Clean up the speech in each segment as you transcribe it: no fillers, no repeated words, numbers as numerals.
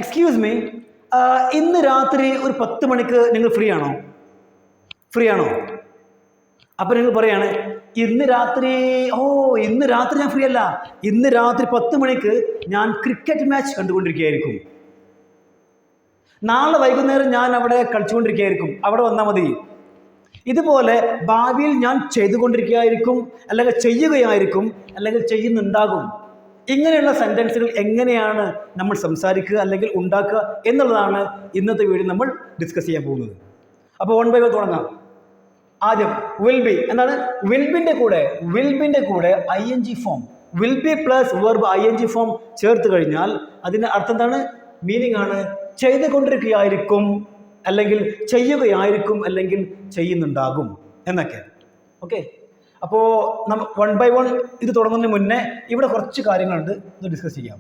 Excuse me, ഇന്ന് രാത്രി ഒരു 10 മണിക്ക് നിങ്ങൾ ഫ്രീ ആണോ? അപ്പം നിങ്ങൾ പറയാണ് ഇന്ന് രാത്രി ഞാൻ ഫ്രീ അല്ല, ഇന്ന് രാത്രി 10 മണിക്ക് ഞാൻ ക്രിക്കറ്റ് മാച്ച് കണ്ടുകൊണ്ടിരിക്കുകയായിരിക്കും. നാളെ വൈകുന്നേരം ഞാൻ അവിടെ കളിച്ചുകൊണ്ടിരിക്കുകയായിരിക്കും, അവിടെ വന്നാൽ മതി. ഇതുപോലെ ഭാവിയിൽ ഞാൻ ചെയ്തുകൊണ്ടിരിക്കുകയായിരിക്കും, അല്ലെങ്കിൽ ചെയ്യുകയായിരിക്കും, അല്ലെങ്കിൽ ചെയ്യുന്നുണ്ടാകും. ഇങ്ങനെയുള്ള സെൻറ്റൻസുകൾ എങ്ങനെയാണ് നമ്മൾ സംസാരിക്കുക അല്ലെങ്കിൽ ഉണ്ടാക്കുക എന്നുള്ളതാണ് ഇന്നത്തെ വീഡിയോ നമ്മൾ ഡിസ്കസ് ചെയ്യാൻ പോകുന്നത്. അപ്പോൾ 1 by 1 തുടങ്ങാം. ആദ്യം വിൽ ബി. എന്താണ് വിൽബിൻ്റെ കൂടെ ING form, will be plus verb ING form ചേർത്ത് കഴിഞ്ഞാൽ അതിൻ്റെ അർത്ഥം എന്താണ്? മീനിങ് ആണ് ചെയ്തുകൊണ്ടിരിക്കുകയായിരിക്കും, അല്ലെങ്കിൽ ചെയ്യുകയായിരിക്കും, അല്ലെങ്കിൽ ചെയ്യുന്നുണ്ടാകും എന്നൊക്കെ. ഓക്കെ, അപ്പോൾ നമ്മൾ 1 by 1 ഇത് തുടങ്ങുന്നതിന് മുന്നേ ഇവിടെ കുറച്ച് കാര്യങ്ങളുണ്ട്, ഇത് ഡിസ്കസ് ചെയ്യാം.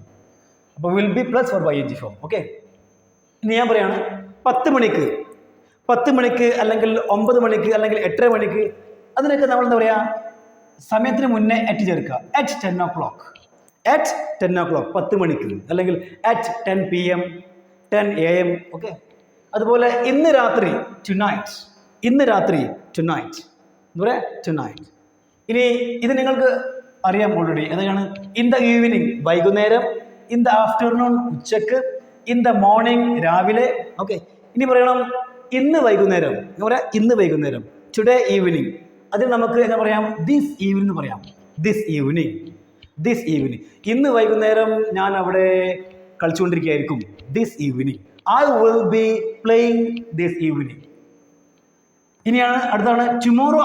അപ്പോൾ will be plus verb ING form. Okay, ഇനി ഞാൻ പറയാണ് 10 മണിക്ക് അല്ലെങ്കിൽ 9 മണിക്ക് അല്ലെങ്കിൽ 8:30 മണിക്ക്, അതിനൊക്കെ നമ്മൾ എന്താ പറയുക, സമയത്തിന് മുന്നേ അറ്റ് ചേർക്കുക. at 10 o'clock, 10 മണിക്ക്, അല്ലെങ്കിൽ at 10 PM, 10 AM. ഓക്കെ, അതുപോലെ ഇന്ന് രാത്രി tonight എന്താ പറയുക, tonight. ഇനി ഇത് നിങ്ങൾക്ക് അറിയാം ഓൾറെഡി. ഏതാണ്? ഇൻ ദ ഈവനിങ് വൈകുന്നേരം, ഇൻ ദ ആഫ്റ്റർനൂൺ ഉച്ചക്ക്, ഇൻ ദ മോർണിംഗ് രാവിലെ. ഓക്കെ, ഇനി പറയണം ഇന്ന് വൈകുന്നേരം, എന്താ പറയുക, ഇന്ന് വൈകുന്നേരം, ടുഡേ ഈവനിങ്. അതിൽ നമുക്ക് എന്താ പറയാം, ദിസ് ഈവനിങ് എന്ന് പറയാം. ദിസ് ഈവനിങ്, ഇന്ന് വൈകുന്നേരം ഞാൻ അവിടെ കളിച്ചുകൊണ്ടിരിക്കുകയായിരിക്കും. This evening, I will be playing this evening. ഇനിയാണ് അടുത്താണ് ടുമോറോ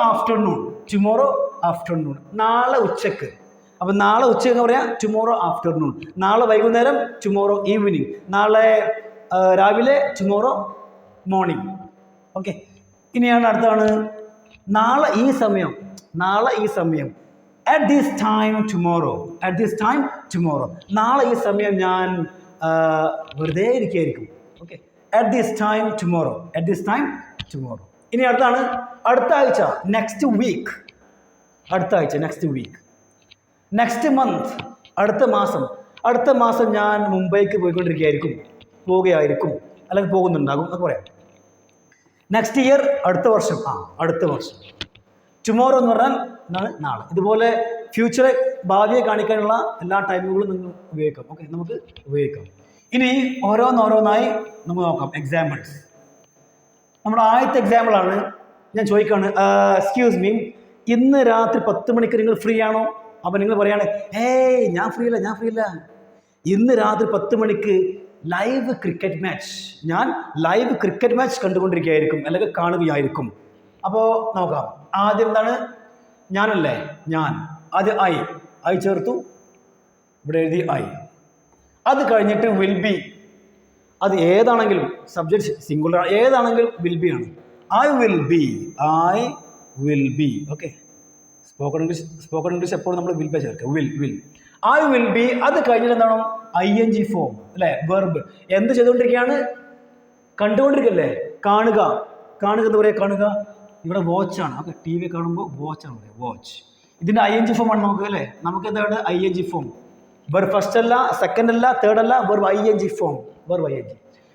ആഫ്റ്റർനൂൺ, നാളെ ഉച്ചക്ക്. അപ്പം നാളെ ഉച്ചക്ക് പറയാം ടുമോറോ ആഫ്റ്റർനൂൺ, നാളെ വൈകുന്നേരം ടുമോറോ ഈവനിങ്, നാളെ രാവിലെ ടുമോറോ മോർണിംഗ്. ഓക്കെ, ഇനിയാണ് അടുത്താണ് നാളെ ഈ സമയം, at this time tomorrow, നാളെ ഈ സമയം ഞാൻ വെറുതെ ഇരിക്കുകയായിരിക്കും. Okay, at this time tomorrow. ഇനി അടുത്താണ് അടുത്ത ആഴ്ച, നെക്സ്റ്റ് വീക്ക്. നെക്സ്റ്റ് മന്ത്, അടുത്ത മാസം ഞാൻ മുംബൈക്ക് പോവുകയായിരിക്കും, അല്ലെങ്കിൽ പോകുന്നുണ്ടാകും എന്ന് പറയാം. നെക്സ്റ്റ് ഇയർ, അടുത്ത വർഷം. ടുമോറോ എന്ന് പറഞ്ഞാൽ എന്താണ്, നാളെ. ഇതുപോലെ ഫ്യൂച്ചറെ, ഭാവിയെ കാണിക്കാനുള്ള എല്ലാ ടൈമുകളും നിങ്ങൾ ഉപയോഗിക്കാം. ഓക്കെ, നമുക്ക് ഉപയോഗിക്കാം. ഇനി ഓരോന്നായി നമുക്ക് നോക്കാം എക്സാമ്പിൾസ്. നമ്മുടെ ആദ്യത്തെ എക്സാമ്പിളാണ്, ഞാൻ ചോദിക്കുകയാണ്, എക്സ്ക്യൂസ് മീ, ഇന്ന് രാത്രി 10 മണിക്ക് നിങ്ങൾ ഫ്രീ ആണോ? അപ്പം നിങ്ങൾ പറയാണ് ഞാൻ ഫ്രീ അല്ല, ഇന്ന് രാത്രി 10 മണിക്ക് ലൈവ് ക്രിക്കറ്റ് മാച്ച് കണ്ടുകൊണ്ടിരിക്കുകയായിരിക്കും, അല്ലെങ്കിൽ കാണുകയായിരിക്കും. അപ്പോൾ നോക്കാം. ആദ്യം എന്താണ്, ഞാനല്ലേ, ആദ്യം ഐ ചേർത്തു, ഇവിടെ എഴുതി ഐ. അത് കഴിഞ്ഞിട്ട് വിൽ ബി, അത് ഏതാണെങ്കിലും, സബ്ജക്റ്റ് സിംഗുലർ ഏതാണെങ്കിലും വിൽ ബി ആണ്. I will B. Okay, spoken English എപ്പോഴും നമ്മൾ വിൽ ബി ചേർക്കുക. Will I will B. അത് കഴിഞ്ഞിട്ട് എന്താണ്, ING ഫോം അല്ലേ, വെർബ്. എന്ത് ചെയ്തുകൊണ്ടിരിക്കുകയാണ്? കണ്ടുകൊണ്ടിരിക്കല്ലേ, കാണുക എന്താ പറയുക, കാണുക. ഇവിടെ വാച്ചാണ്. ഓക്കെ, TV കാണുമ്പോൾ വാച്ചാണ് പറയുക, വാച്ച്. ഇതിൻ്റെ ING ഫോം ആണ് നമുക്ക് അല്ലേ, നമുക്ക് എന്താണ് ING ഫോം. വെർബ് ഫസ്റ്റ് അല്ല, സെക്കൻഡ് അല്ല, തേർഡ് അല്ല, വെർബ് ING ഫോം.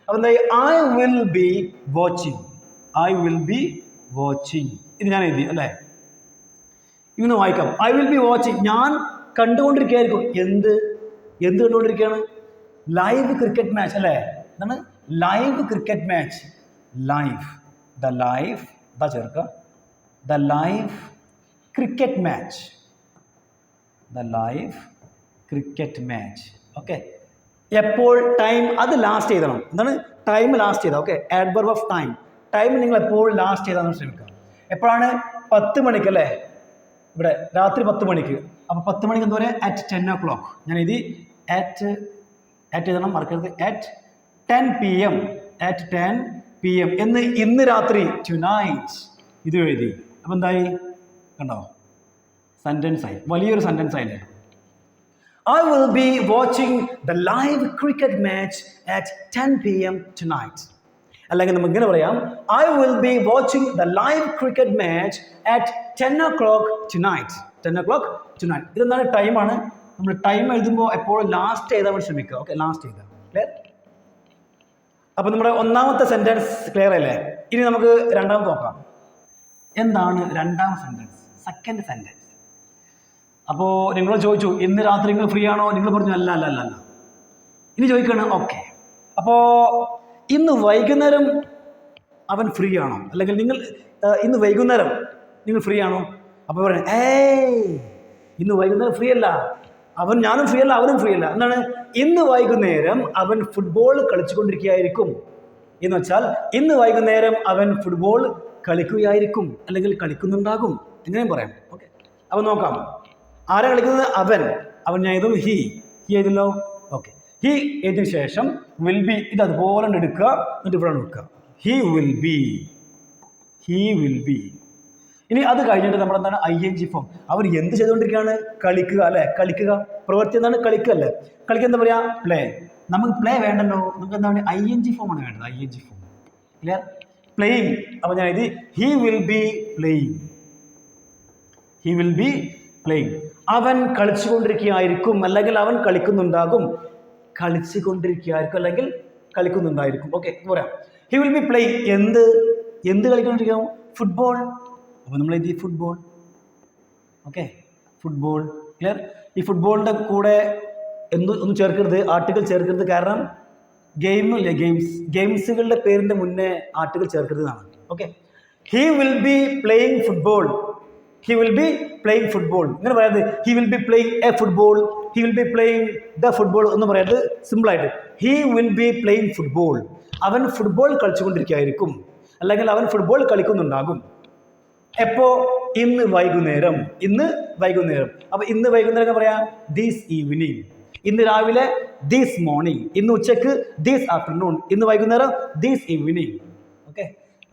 അപ്പം എന്താ, ഐ വിൽ ബി വാച്ചിങ്. ഇത് ഞാൻ എഴുതി അല്ലേ, ഇങ്ങനെ വായിക്കാം. ഐ വിൽ ബി വാച്ചിങ്, ഞാൻ കണ്ടുകൊണ്ടിരിക്കുകയായിരിക്കും. എന്ത് കണ്ടുകൊണ്ടിരിക്കുകയാണ്? ലൈവ് ക്രിക്കറ്റ് മാച്ച് അല്ലേ. എന്താണ് live cricket match? The live cricket match. Okay, എപ്പോൾ, ടൈം, അത് ലാസ്റ്റ് ചെയ്തണം. എന്താണ് ടൈം ലാസ്റ്റ് ചെയ്താൽ. ഓക്കെ, ആഡ്വർബ് ഓഫ് ടൈം നിങ്ങൾ എപ്പോൾ ലാസ്റ്റ് ചെയ്താൽ ശ്രമിക്കുക. എപ്പോഴാണ്? 10 മണിക്ക് അല്ലേ, ഇവിടെ രാത്രി 10 മണിക്ക്. അപ്പോൾ 10 മണിക്ക് എന്താ പറയുക, at 10 o'clock. ഞാൻ എഴുതി at എഴുതണം, മറക്കരുത്. at 10 PM എന്ന്, ഇന്ന് രാത്രി tonight ഇത് എഴുതി. അപ്പം എന്തായി, കണ്ടോ, സെൻറ്റൻസായി, വലിയൊരു സെൻറ്റൻസായില്ലേ. I will be watching the live cricket match at 10 PM tonight. അല്ലെങ്കിൽ നമുക്ക് ഇങ്ങനെ പറയാം, I will be watching the live cricket match at 10 o'clock tonight. ഇതെന്താണ്, ടൈമാണ്. നമ്മൾ ടൈം എഴുതുമ്പോൾ എപ്പോഴും ലാസ്റ്റ് എഴുതാൻ വേണ്ടി ശ്രമിക്കുക. ഓക്കെ, ലാസ്റ്റ് എഴുതാം. ക്ലിയർ? അപ്പോൾ നമ്മുടെ ഒന്നാമത്തെ സെൻറ്റൻസ് ക്ലിയർ അല്ലേ? ഇനി നമുക്ക് രണ്ടാമത്തെ നോക്കാം. എന്താണ് രണ്ടാം സെൻറ്റൻസ്, സെക്കൻഡ് സെൻറ്റൻസ്? അപ്പോൾ നിങ്ങൾ ചോദിച്ചു ഇന്ന് രാത്രി നിങ്ങൾ ഫ്രീ ആണോ? നിങ്ങൾ പറഞ്ഞു അല്ല അല്ല അല്ല അല്ല. ഇനി ചോദിക്കണം ഓക്കെ, അപ്പോൾ ഇന്ന് വൈകുന്നേരം അവൻ ഫ്രീ ആണോ? അല്ലെങ്കിൽ നിങ്ങൾ ഇന്ന് വൈകുന്നേരം നിങ്ങൾ ഫ്രീ ആണോ? അപ്പോൾ പറയണം ഇന്ന് വൈകുന്നേരം ഫ്രീ അല്ല, ഞാനും ഫ്രീ അല്ല, അവനും ഫ്രീ അല്ല. എന്താണ്? ഇന്ന് വൈകുന്നേരം അവൻ ഫുട്ബോൾ കളിച്ചുകൊണ്ടിരിക്കുകയായിരിക്കും എന്ന് വെച്ചാൽ ഇന്ന് വൈകുന്നേരം അവൻ ഫുട്ബോൾ കളിക്കുകയായിരിക്കും അല്ലെങ്കിൽ കളിക്കുന്നുണ്ടാകും, എങ്ങനെയും പറയാം. ഓക്കെ, അപ്പോൾ നോക്കാം. ആരാ കളിക്കുന്നത്? അവൻ ഞാൻ എഴുതും ഹി എഴുതല്ലോ. ഓക്കെ, ഹി എഴുതിയ ശേഷം വിൽ ബി ഇത് അതുപോലെ എടുക്കുക, എന്നിട്ട് ഇവിടെ വെക്കുക. He will be. ഇനി അത് കഴിഞ്ഞിട്ട് നമ്മൾ എന്താണ് ING ഫോം. അവർ എന്ത് ചെയ്തുകൊണ്ടിരിക്കുകയാണ്? കളിക്കുക അല്ലേ? കളിക്കുക പ്രവൃത്തി എന്താണ്? കളിക്കുക അല്ലേ? കളിക്കുക എന്താ പറയാ? പ്ലേ. നമുക്ക് പ്ലേ വേണ്ടല്ലോ, നമുക്ക് എന്താണ് ING ഫോം ആണ് വേണ്ടത്. ING form clear? പ്ലേയിങ്. അപ്പോൾ ഞാൻ എഴുതി ഹി വിൽ ബി പ്ലേയിങ്. അവൻ കളിച്ചുകൊണ്ടിരിക്കുകയായിരിക്കും അല്ലെങ്കിൽ അവൻ കളിക്കുന്നുണ്ടാകും. കളിച്ചുകൊണ്ടിരിക്കുകയായിരിക്കും അല്ലെങ്കിൽ കളിക്കുന്നുണ്ടായിരിക്കും. ഓക്കെ, പറയാം. He will be playing. എന്ത് കളിക്കൊണ്ടിരിക്കും? ഫുട്ബോൾ. അപ്പോൾ നമ്മൾ എഴുതി ഫുട്ബോൾ. Okay, football clear? ഈ ഫുട്ബോളിൻ്റെ കൂടെ ഒന്നും ചേർക്കരുത്, ആർട്ടിക്കിൾ ചേർക്കരുത്. കാരണം ഗെയിമില്ലേ, ഗെയിംസുകളുടെ പേരിൻ്റെ മുന്നേ ആർട്ടിക്കിൾ ചേർക്കരുതെന്നാണ്. Okay, he will be playing football. ഇങ്ങനെ പറയാതെ he will be playing a football, he will be playing the football എന്ന് പറയാതെ സിമ്പിളായിട്ട് he will be playing football. അവൻ ഫുട്ബോൾ കളിച്ചുകൊണ്ടിരിക്കുകയായിരിക്കും അല്ലെങ്കിൽ അവൻ ഫുട്ബോൾ കളിക്കുന്നുണ്ടാകും. എപ്പോ? ഇന്ന് വൈകുന്നേരം. അപ്പോൾ ഇന്ന് വൈകുന്നേരം പറയാം ദിസ് ഈവനിങ്. ഇന്ന് രാവിലെ ദിസ് മോർണിംഗ്. ഇന്ന് ഉച്ചക്ക് ദിസ് ആഫ്റ്റർനൂൺ. ഇന്ന് വൈകുന്നേരം ദിസ് ഈവനിങ്. ഓക്കെ,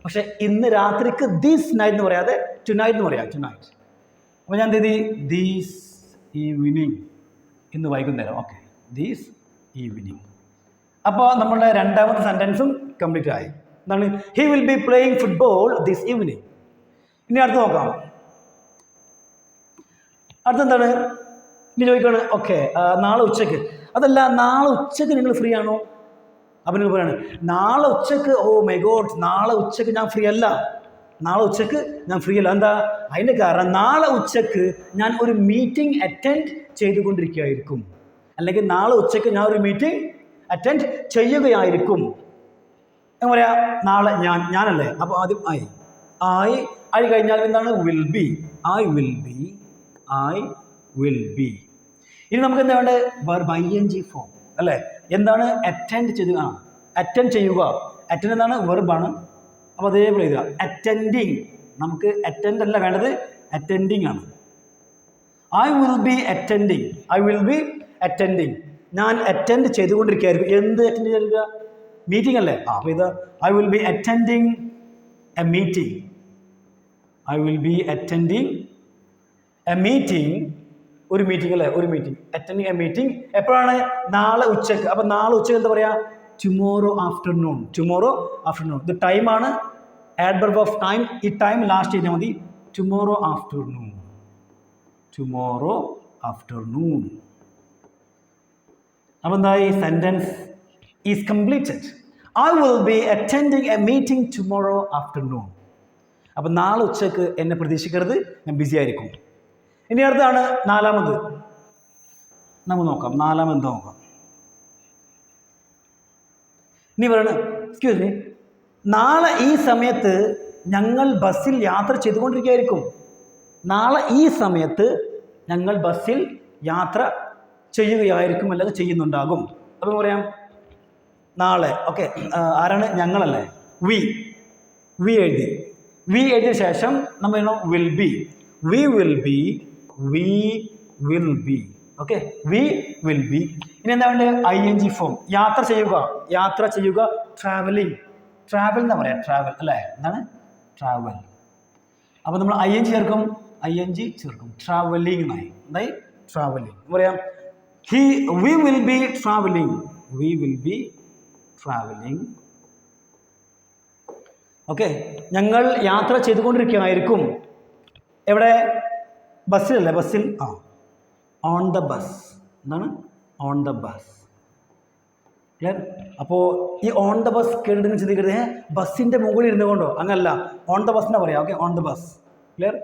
പക്ഷെ ഇന്ന് രാത്രിക്ക് ദിസ് നൈറ്റ് എന്ന് പറയാതെ ടുനൈറ്റ് എന്ന് പറയാം. ടുനൈറ്റ്. അപ്പോൾ ഞാൻ എന്ത് ചെയ്തി? ദിസ് ഈവനിങ്, ഇന്ന് വൈകുന്നേരം. Okay, this evening. അപ്പോൾ നമ്മളുടെ രണ്ടാമത്തെ സെൻറ്റൻസും കംപ്ലീറ്റ് ആയി. എന്താണ്? He will be playing football this evening. ഇനി അടുത്ത് നോക്കാം. അടുത്തെന്താണ്? ഇനി ചോദിക്കുകയാണ് ഓക്കെ നാളെ ഉച്ചക്ക്. അതല്ല, നാളെ ഉച്ചക്ക് നിങ്ങൾ ഫ്രീ ആണോ? അപ്പം നിങ്ങൾ പറയാണ് നാളെ ഉച്ചക്ക് ഓ മൈ ഗോഡ്, നാളെ ഉച്ചക്ക് ഞാൻ ഫ്രീ അല്ല. എന്താ അതിൻ്റെ കാരണം? നാളെ ഉച്ചക്ക് ഞാൻ ഒരു മീറ്റിംഗ് അറ്റൻഡ് ചെയ്തുകൊണ്ടിരിക്കുകയായിരിക്കും അല്ലെങ്കിൽ നാളെ ഉച്ചക്ക് ഞാൻ ഒരു മീറ്റിംഗ് അറ്റൻഡ് ചെയ്യുകയായിരിക്കും. എന്താ പറയാ? നാളെ ഞാനല്ലേ? അപ്പോൾ ആദ്യം ആയി കഴിഞ്ഞാൽ എന്താണ്? Will be. I will be. ഇനി നമുക്ക് എന്താ വേണ്ടത്? വെർബ് ING ഫോം അല്ലേ? എന്താണ്? അറ്റൻഡ് ചെയ്യുക. അറ്റൻഡ് എന്താണ്? വെർബാണ്. അപ്പോൾ അതേപോലെ എഴുതുക അറ്റൻഡിങ്. നമുക്ക് അറ്റൻഡ് അല്ല വേണ്ടത്, അറ്റൻഡിങ് ആണ്. I will B attending. ഞാൻ അറ്റൻഡ് ചെയ്തുകൊണ്ടിരിക്കുകയായിരിക്കും. എന്ത് അറ്റൻഡ് ചെയ്യുക? മീറ്റിംഗ് അല്ലേ? അപ്പോൾ ഇത് I will B attending A meeting. ഒരു മീറ്റിംഗ് അല്ലേ? Attending A meeting. എപ്പോഴാണ്? നാളെ ഉച്ചക്ക്. അപ്പോൾ നാളെ ഉച്ചക്ക് എന്താ പറയുക? Tomorrow afternoon. ഇത് ടൈമാണ്, ആഡ്വർബ് ഓഫ് ടൈം. ഈ ടൈം ലാസ്റ്റ് ചെയ്താൽ മതി. Tomorrow afternoon. അപ്പോൾ എന്തായി? Sentence is completed. I will B attending A meeting tomorrow afternoon. അപ്പം നാളെ ഉച്ചക്ക് എന്നെ പ്രതീക്ഷിക്കരുത്, ഞാൻ ബിസി ആയിരിക്കും. ഇനി അടുത്താണ് നാലാമത്. നമുക്ക് നോക്കാം നാലാമത് എന്താ നോക്കാം. ഇനി പറയണ എക്സ്ക്യൂസ് മീ, നാളെ ഈ സമയത്ത് ഞങ്ങൾ ബസ്സിൽ യാത്ര ചെയ്തുകൊണ്ടിരിക്കുകയായിരിക്കും. നാളെ ഈ സമയത്ത് ഞങ്ങൾ ബസ്സിൽ യാത്ര ചെയ്യുകയായിരിക്കും അല്ലെങ്കിൽ ചെയ്യുന്നുണ്ടാകും. അപ്പം പറയാം നാളെ. ഓക്കെ, ആരാണ്? ഞങ്ങളല്ലേ? വി എഴുതിയ ശേഷം നമ്മൾ will be. V will B. Okay, V will be. ഇനി എന്താ വേണ്ടത്? ING form. യാത്ര ചെയ്യുക. ട്രാവൽ എന്ന് പറയാം. ട്രാവൽ അല്ലേ? എന്താണ്? ട്രാവൽ. അപ്പോൾ നമ്മൾ ING ചേർക്കും. ട്രാവലിംഗ് എന്നായി. എന്തായി? ട്രാവലിംഗ് പറയാം. We will be travelling. Okay, ഞങ്ങൾ യാത്ര ചെയ്തുകൊണ്ടിരിക്കുകയായിരിക്കും. എവിടെ? ബസ്സിലല്ലേ? ബസ്സിൽ. On the bus. എന്താണ്? On the bus. ക്ലിയർ? അപ്പോൾ ഈ ഓൺ ദ ബസ് കേട്ടിട്ട് ചിന്തിക്കരുത് ബസ്സിൻ്റെ മുകളിൽ ഇരുന്നു കൊണ്ടോ, അങ്ങനല്ല. ഓൺ ദ ബസ് എന്നാ പറയാം. Okay, on the bus. Clear?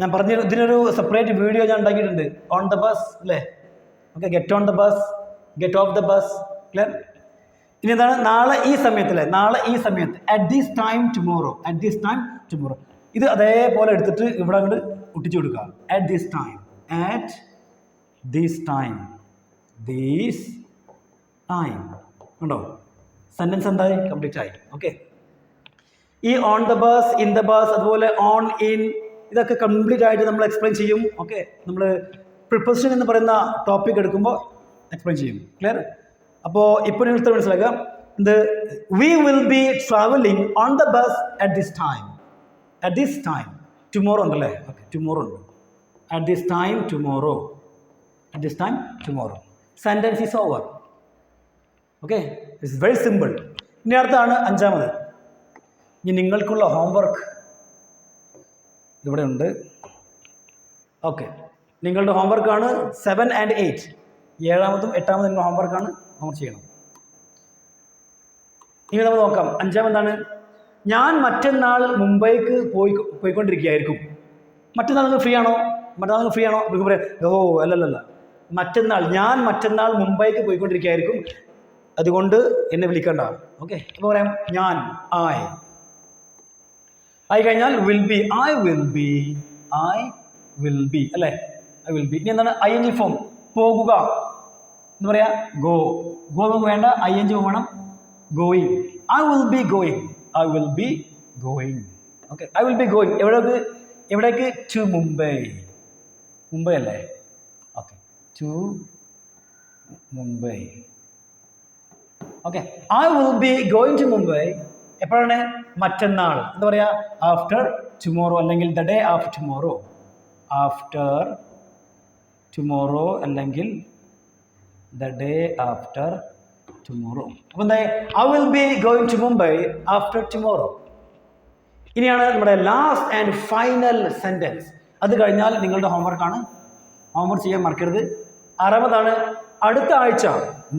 ഞാൻ പറഞ്ഞ ഇതിനൊരു സെപ്പറേറ്റ് വീഡിയോ ഞാൻ ഉണ്ടാക്കിയിട്ടുണ്ട്. ഓൺ ദ ബസ് അല്ലേ? Okay, get on the bus, get of the bus. Clear? ഇനി എന്താണ്? നാളെ ഈ സമയത്ത് അല്ലേ? നാളെ ഈ സമയത്ത്, at this time tomorrow, at this time tomorrow. ഇത് അതേപോലെ എടുത്തിട്ട് ഇവിടെ അങ്ങോട്ട് ഒട്ടിച്ചു കൊടുക്കുക. At this time, at this time, these time. ഉണ്ടോ? സെൻറ്റൻസ് എന്തായി? കംപ്ലീറ്റ് ആയി. ഓക്കെ, ഈ on the bus, in the bus, അതുപോലെ ഓൺ, ഇൻ, ഇതൊക്കെ കംപ്ലീറ്റ് ആയിട്ട് നമ്മൾ എക്സ്പ്ലെയിൻ ചെയ്യും. ഓക്കെ, നമ്മൾ പ്രിപ്പോസിഷൻ എന്ന് പറയുന്ന ടോപ്പിക് എടുക്കുമ്പോൾ എക്സ്പ്ലെയിൻ ചെയ്യും. ക്ലിയർ? അപ്പോൾ ഇപ്പോൾ നിങ്ങൾ മനസ്സിലാക്കുക, ഇത് V will be travelling on the bus at this time. At this time tomorrow ഉണ്ടല്ലേ? ഓക്കെ, ടുമോറോ ഉണ്ട്. At this time tomorrow, at this time tomorrow. Sentence is over. Okay, it's very simple. ഇനി അടുത്താണ് അഞ്ചാമത്. ഇനി നിങ്ങൾക്കുള്ള homework ഇവിടെ ഉണ്ട്. Okay, നിങ്ങളുടെ ഹോംവർക്കാണ് 7 and 8. 7ാമതും 8ാമതും നിങ്ങളുടെ ഹോംവർക്കാണ്. ഹോംവർക്ക് ചെയ്യണം. ഇനി നമ്മൾ നോക്കാം. അഞ്ചാമതാണ്, ഞാൻ മറ്റന്നാൾ മുംബൈക്ക് പോയിക്കൊണ്ടിരിക്കുകയായിരിക്കും. മറ്റന്നാൾ നിങ്ങൾ ഫ്രീ ആണോ? മറ്റന്നാൾ നിങ്ങൾ ഫ്രീ ആണോ? നിങ്ങൾക്ക് പറയാം, ഓ അല്ലല്ല, മറ്റന്നാൾ, ഞാൻ മറ്റന്നാൾ മുംബൈക്ക് പോയിക്കൊണ്ടിരിക്കുകയായിരിക്കും, അതുകൊണ്ട് എന്നെ വിളിക്കണ്ട. ഓക്കെ, അപ്പോൾ പറയാം ഞാൻ, ആയി കഴിഞ്ഞാൽ will be, I will be, I will be അല്ലേ? I will be. ഇനി എന്താണ്? ING form. പോകുക എന്ന് പറയാ, ഗോ. ഗോ നമുക്ക് വേണ്ട, ING വേണം. Going, I will be going, I will be going. Okay, I will be going. എവിടേക്ക്? ടു മുംബൈ. മുംബൈ അല്ലേ? Okay, to Mumbai. Okay, I will be going to Mumbai. എപ്പോഴാണ്? മറ്റന്നാൾ. എന്താ പറയുക? ആഫ്റ്റർ ടുമോറോ, അല്ലെങ്കിൽ the day after tomorrow. After tomorrow അല്ലെങ്കിൽ the day after tomorrow. അപ്പോൾ എന്താ? I will be going to Mumbai after tomorrow. ഇനിയാണ് നമ്മുടെ ലാസ്റ്റ് ആൻഡ് ഫൈനൽ സെൻറ്റൻസ്. അത് കഴിഞ്ഞാൽ നിങ്ങളുടെ ഹോംവർക്കാണ്. ഹോംവർക്ക് ചെയ്യാൻ മറക്കരുത്. ആറാമതാണ്, അടുത്ത ആഴ്ച,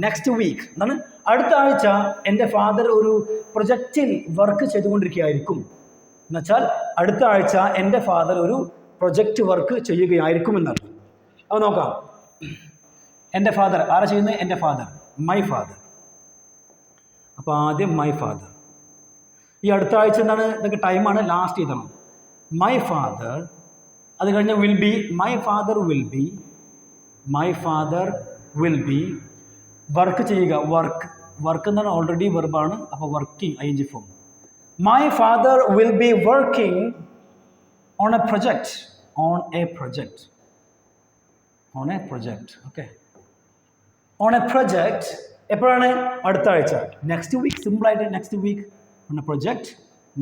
നെക്സ്റ്റ് വീക്ക്. എന്താണ്? അടുത്ത ആഴ്ച എൻ്റെ ഫാദർ ഒരു പ്രൊജക്റ്റിൽ വർക്ക് ചെയ്തുകൊണ്ടിരിക്കുകയായിരിക്കും. എന്നുവെച്ചാൽ അടുത്ത ആഴ്ച എൻ്റെ ഫാദർ ഒരു പ്രൊജക്റ്റ് വർക്ക് ചെയ്യുകയായിരിക്കും എന്നാണ്. അപ്പോൾ നോക്കാം. എൻ്റെ ഫാദർ ആരാ ചെയ്യുന്നത്? എൻ്റെ ഫാദർ, മൈ ഫാദർ. അപ്പോൾ ആദ്യം മൈ ഫാദർ. ഈ അടുത്ത ആഴ്ച എന്താണ്? ഇതൊക്കെ ടൈമാണ്, ലാസ്റ്റ് എഴുതണം. My father. അത് കഴിഞ്ഞ് will be, my father will be, my father will be. Work ചെയ്യുക, വർക്ക് എന്താണ്? ഓൾറെഡി വെർബാണ്. അപ്പോൾ working, ING form. My father will be working on a project, on a project, on a project. Okay, on a project. എപ്പോഴാണ്? അടുത്ത ആഴ്ച, next week. സിമ്പിളായിട്ട് next week. On a project,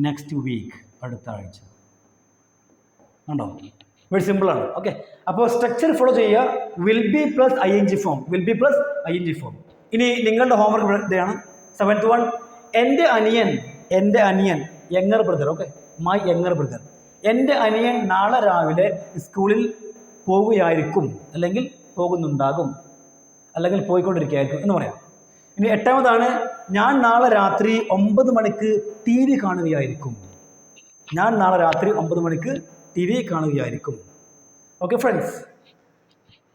next week, അടുത്ത ആഴ്ച. ഉണ്ടോ? Very സിമ്പിളാണ്. Okay, അപ്പോൾ structure follow ചെയ്യുക. Will be plus ING form, will be plus ING form. ഇനി നിങ്ങളുടെ ഹോംവർക്ക് ഇതാണ്. 7th one, എൻ്റെ അനിയൻ younger brother. Okay, my younger brother. എൻ്റെ അനിയൻ നാളെ രാവിലെ സ്കൂളിൽ പോവുകയായിരിക്കും, അല്ലെങ്കിൽ പോകുന്നുണ്ടാകും, അല്ലെങ്കിൽ പോയിക്കൊണ്ടിരിക്കുകയായിരിക്കും എന്ന് പറയാം. ഇനി 8ാമതാണ്, ഞാൻ നാളെ രാത്രി 9 മണിക്ക് TV കാണുകയായിരിക്കും. ഞാൻ നാളെ രാത്രി 9 മണിക്ക് TV കാണുകയായിരിക്കും. Okay, friends.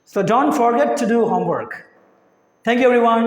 So don't forget to do homework. Thank you, everyone.